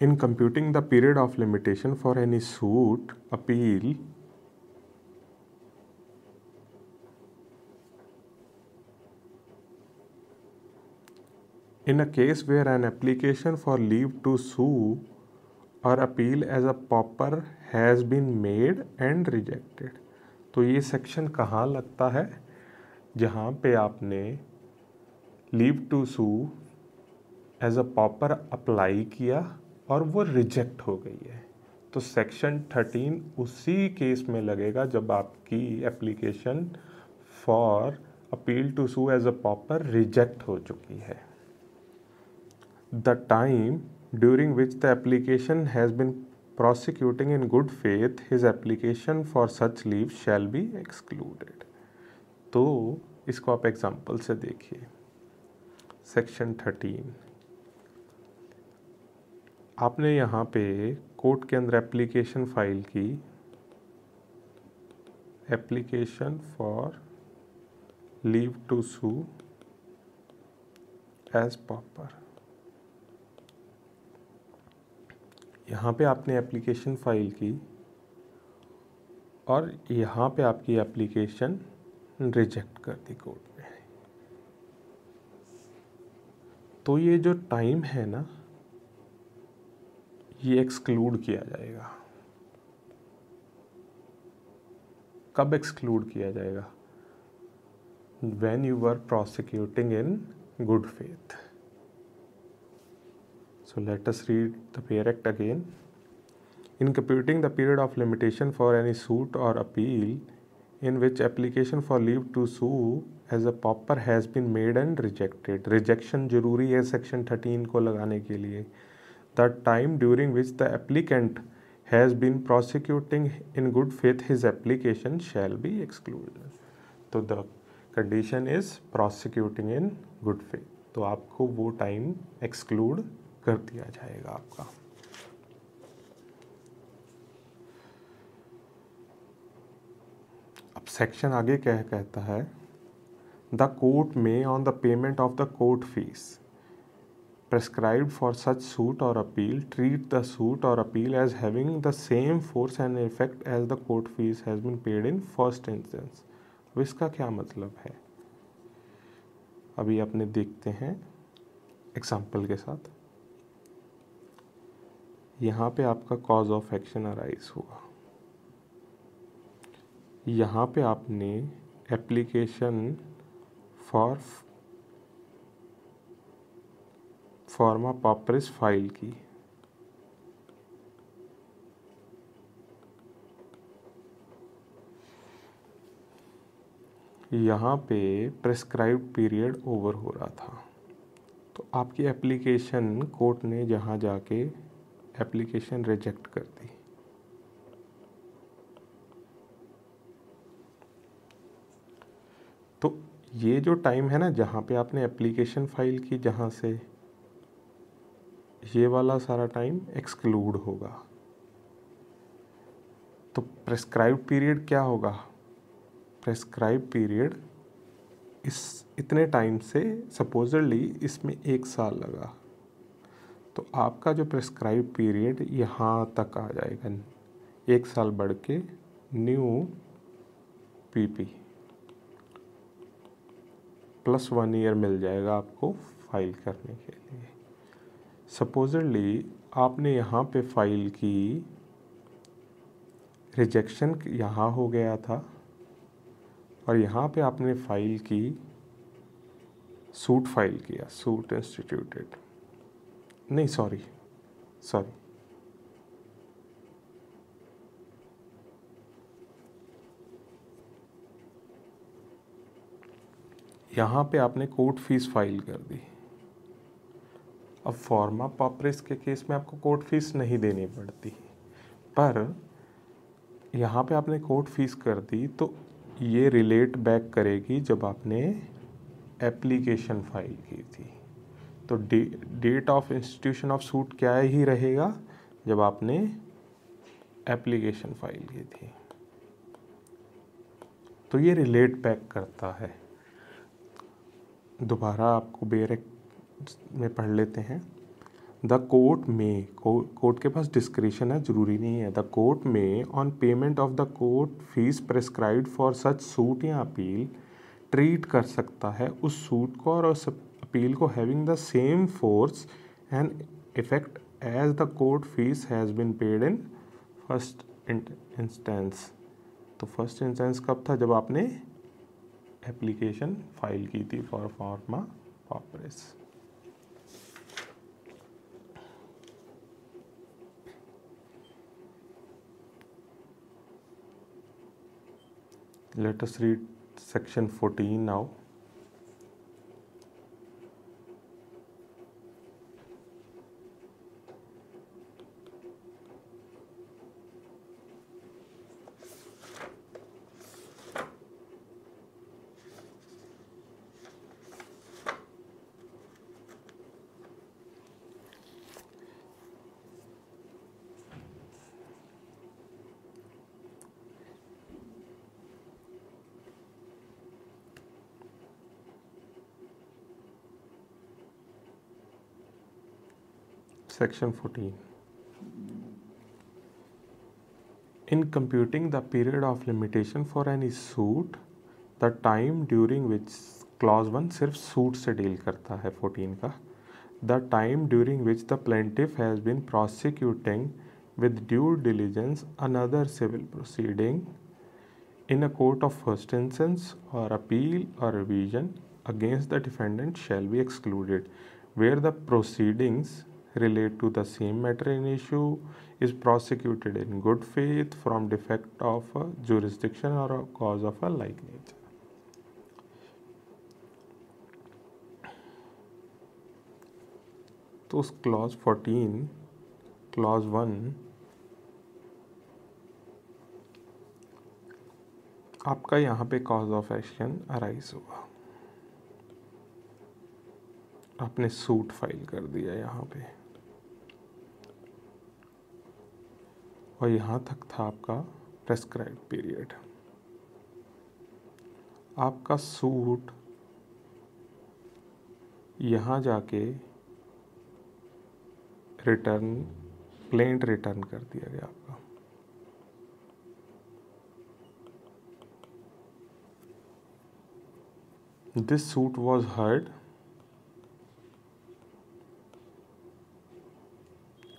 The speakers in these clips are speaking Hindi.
In computing the period of limitation for any suit appeal, in a case where an application for leave to sue or appeal as a pauper has been made and rejected. तो ये सेक्शन कहाँ लगता है? जहाँ पे आपने leave to sue as a pauper apply किया और वो रिजेक्ट हो गई है। तो सेक्शन 13 उसी केस में लगेगा जब आपकी application for appeal to sue as a pauper reject हो चुकी है। The time during which the application has been prosecuting in good faith his application for such leave shall be excluded। तो इसको आप एग्जाम्पल से देखिए। सेक्शन 13 आपने यहाँ पे कोर्ट के अंदर एप्लीकेशन फाइल की, application for leave to sue as pauper. यहाँ पे आपने एप्लीकेशन फाइल की और यहाँ पे आपकी एप्लीकेशन रिजेक्ट कर दी कोर्ट ने। तो ये जो टाइम है ना, ये एक्सक्लूड किया जाएगा। कब एक्सक्लूड किया जाएगा? When you were prosecuting in good faith। So let us read the Payer Act again. In computing the period of limitation for any suit or appeal in which application for leave to sue as a pauper has been made and rejected, rejection जरूरी है सेक्शन 13 को लगाने के लिए। The time during which the applicant has been prosecuting in good faith his application shall be excluded। तो the condition is prosecuting in good faith। तो आपको वो टाइम एक्सक्लूड कर दिया जाएगा आपका। अब सेक्शन आगे क्या कहता है? द कोर्ट में on the payment of the court fees prescribed for such suit or appeal treat the suit or appeal as having the same force and effect as the court fees has been paid in first instance। अब इसका क्या मतलब है? अभी अपने देखते हैं एग्जाम्पल के साथ। यहाँ पे आपका कॉज ऑफ एक्शन अराइज हुआ। यहाँ पे आपने एप्लीकेशन फॉर फॉर्मा पॉपरिस फाइल की, यहाँ पे प्रेस्क्राइब्ड पीरियड ओवर हो रहा था। तो आपकी एप्लीकेशन कोर्ट ने जहाँ जाके एप्लीकेशन रिजेक्ट कर दी। तो ये जो टाइम है ना, जहाँ पे आपने एप्लीकेशन फाइल की, जहाँ से ये वाला सारा टाइम एक्सक्लूड होगा। तो प्रेस्क्राइब्ड पीरियड क्या होगा? प्रेस्क्राइब्ड पीरियड इतने टाइम से, सपोजली इसमें 1 साल लगा, तो आपका जो प्रेस्क्राइब पीरियड यहाँ तक आ जाएगा। 1 साल बढ़ के न्यू पीपी प्लस 1 ईयर मिल जाएगा आपको फाइल करने के लिए। सपोजली आपने यहाँ पे फाइल की, रिजेक्शन यहाँ हो गया था और यहाँ पे आपने फाइल की, सूट फाइल किया, सूट इंस्टीट्यूटेड, नहीं सॉरी यहाँ पे आपने कोर्ट फीस फाइल कर दी। अब फॉर्मा पॉपरिस के केस में आपको कोर्ट फीस नहीं देनी पड़ती, पर यहाँ पे आपने कोर्ट फीस कर दी तो ये रिलेट बैक करेगी जब आपने एप्लीकेशन फाइल की थी। तो date of institution of suit क्या ही रहेगा? जब आपने एप्लीकेशन फाइल की थी। तो ये रिलेट बैक करता है। दोबारा आपको पेयर एक्ट में पढ़ लेते हैं। द कोर्ट में, कोर्ट के पास डिस्क्रिशन है, जरूरी नहीं है। द कोर्ट में on payment of the court fees prescribed for such suit या अपील ट्रीट कर सकता है उस सूट को और उस अपील को having the same force and effect as the court fees has been paid in first instance. तो फर्स्ट इंस्टेंस कब था? जब आपने एप्लीकेशन फाइल की थी फॉर फॉर्मा पॉपरेस। Let us read section 14 now. Section 14. In computing the period of limitation for any suit, the time during which clause 1 सिर्फ सूट से डील करता है 14 का। The time during which the plaintiff has been prosecuting with due diligence another civil proceeding in a court of first instance or appeal or revision against the defendant shall be excluded, where the proceedings relate to the same matter in issue, is prosecuted in good faith from defect of a jurisdiction or a cause of a like nature. तो उस क्लॉज 14 क्लॉज 1 आपका यहाँ पे कॉज ऑफ एक्शन अराइज हुआ, आपने सूट फाइल कर दिया यहाँ पे, और यहाँ तक था आपका प्रेस्क्राइब पीरियड। आपका सूट यहाँ जाके रिटर्न प्लेंट रिटर्न कर दिया गया आपका। This suit was heard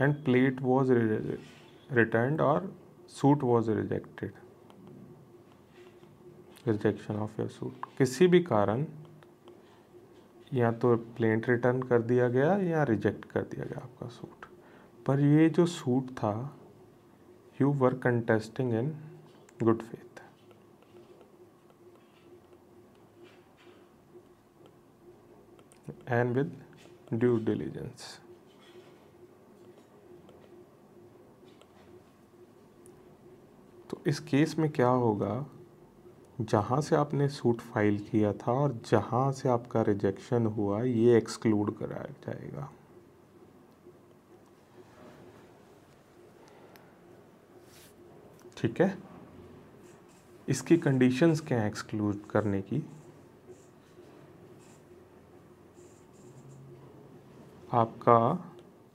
end plate was returned or suit was rejected, rejection of your suit। किसी भी कारण या तो प्लेंट रिटर्न कर दिया गया या रिजेक्ट कर दिया गया आपका सूट, पर ये जो सूट था you were contesting in good faith. And with due diligence. तो इस केस में क्या होगा, जहाँ से आपने सूट फाइल किया था और जहाँ से आपका रिजेक्शन हुआ ये एक्सक्लूड कराया जाएगा। ठीक है, इसकी कंडीशंस क्या है एक्सक्लूड करने की? आपका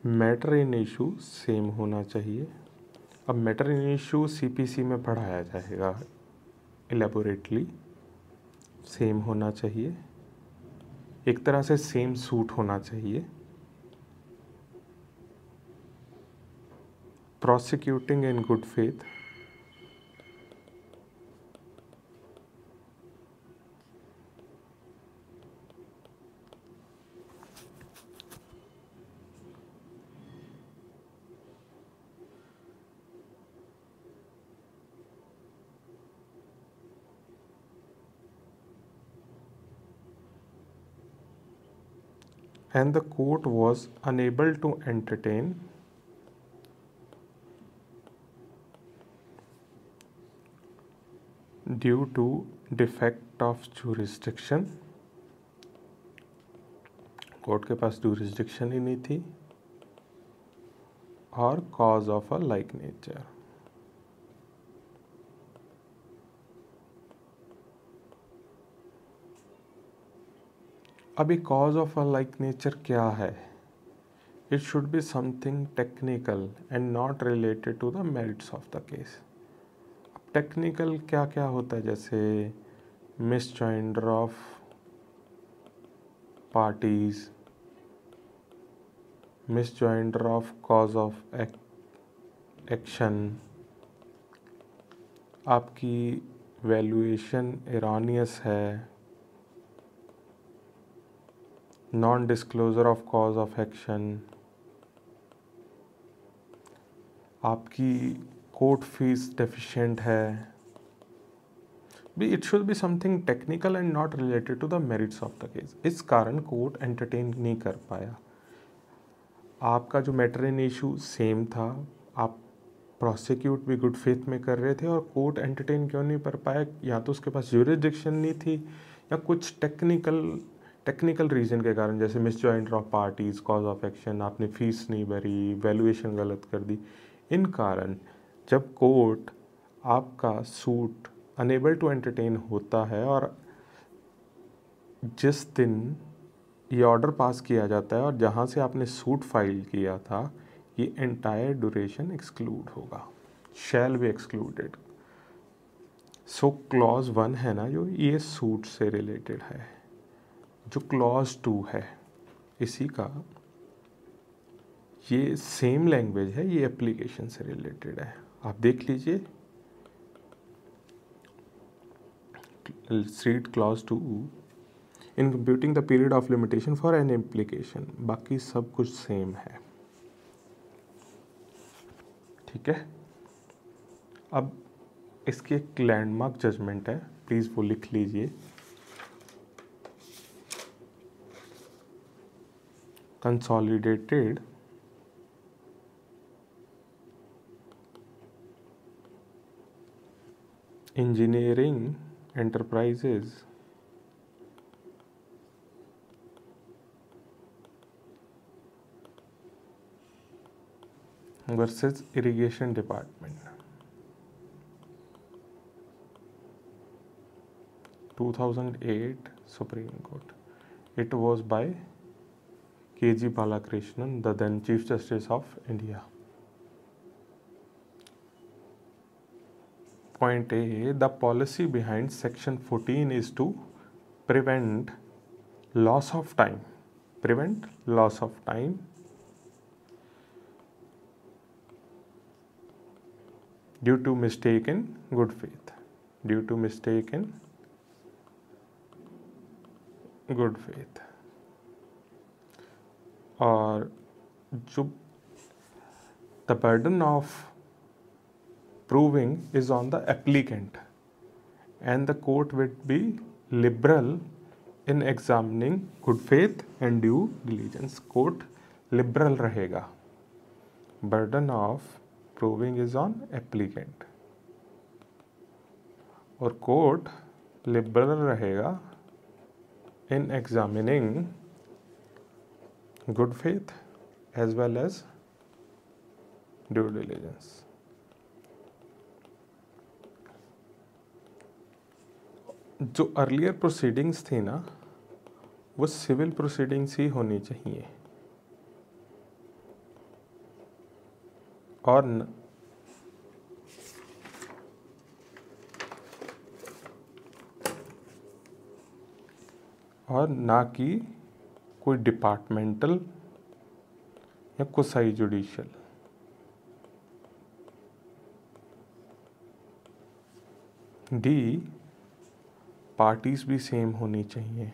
मैटर इन इशू सेम होना चाहिए। अब मैटर इन इशू सीपीसी में पढ़ाया जाएगा एलेबोरेटली। सेम होना चाहिए, एक तरह से सेम सूट होना चाहिए। Prosecuting in good faith, and the court was unable to entertain due to defect of jurisdiction। Court के पास jurisdiction ही नहीं थी, और cause of a like nature। अभी cause of a like nature क्या है? It should be something technical and not related to the merits of the case. अब टेक्निकल क्या क्या होता है, जैसे misjoinder of parties, misjoinder of cause of action, आपकी वैल्यूएशन एरानियस है, non disclosure of cause of action, आपकी कोर्ट फीस डेफिशिएंट है, भी it should be something technical and not related to the merits of the case. इस कारण कोर्ट एंटरटेन नहीं कर पाया। आपका जो मैटर इन इशू सेम था, आप प्रोसिक्यूट भी गुड फेथ में कर रहे थे, और कोर्ट एंटरटेन क्यों नहीं कर पाया? या तो उसके पास ज्यूरिसडिक्शन नहीं थी, या कुछ टेक्निकल रीज़न के कारण, जैसे misjoint of parties, cause of action, आपने फीस नहीं भरी, वैल्यूएशन गलत कर दी। इन कारण जब कोर्ट आपका सूट अनेबल टू एंटरटेन होता है, और जिस दिन ये ऑर्डर पास किया जाता है और जहाँ से आपने सूट फाइल किया था, ये एंटायर ड्यूरेशन एक्सक्लूड होगा, shall be excluded. So clause 1 है ना, जो ये सूट से रिलेटेड है। जो क्लॉज 2 है, इसी का ये सेम लैंग्वेज है, ये एप्लीकेशन से रिलेटेड है। आप देख लीजिए, read clause 2 in computing the period of limitation for an application. बाकी सब कुछ सेम है, ठीक है। अब इसकी एक लैंडमार्क जजमेंट है, प्लीज़ वो लिख लीजिए। Consolidated engineering enterprises versus irrigation department, 2008 Supreme Court. It was by K.G. Balakrishnan, the then Chief Justice of India. Point A, the policy behind Section 14 is to prevent loss of time. Prevent loss of time due to mistaken good faith. Due to mistaken good faith. और जो the burden of proving is on the applicant, and the court will be liberal in examining good faith and due diligence. Court liberal रहेगा। Burden of proving is on applicant, और कोर्ट लिबरल रहेगा in examining good faith as well as due diligence. जो अर्लियर प्रोसीडिंग्स थी ना, वो सिविल प्रोसीडिंग्स ही होनी चाहिए, और ना कि कोई डिपार्टमेंटल या कुसाई जुडिशियल। डी, पार्टीज भी सेम होनी चाहिए।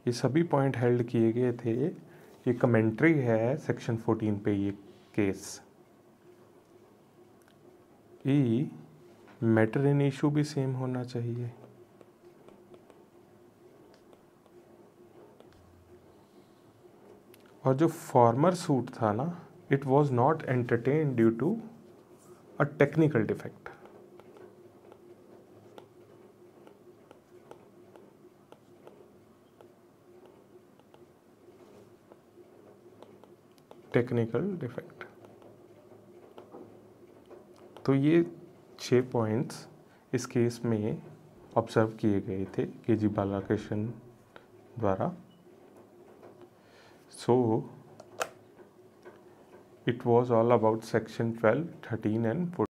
ये सभी पॉइंट हेल्ड किए गए थे। ये कमेंट्री है सेक्शन 14 पे ये केस। ई, मैटर इन इशू भी सेम होना चाहिए। और जो फॉर्मर सूट था ना, it was not entertain due to a technical defect. Technical defect. तो ये 6 पॉइंट्स इस केस में ऑब्जर्व किए गए थे के.जी. बालाकृष्णन द्वारा. So it was all about section 12, 13 and 14.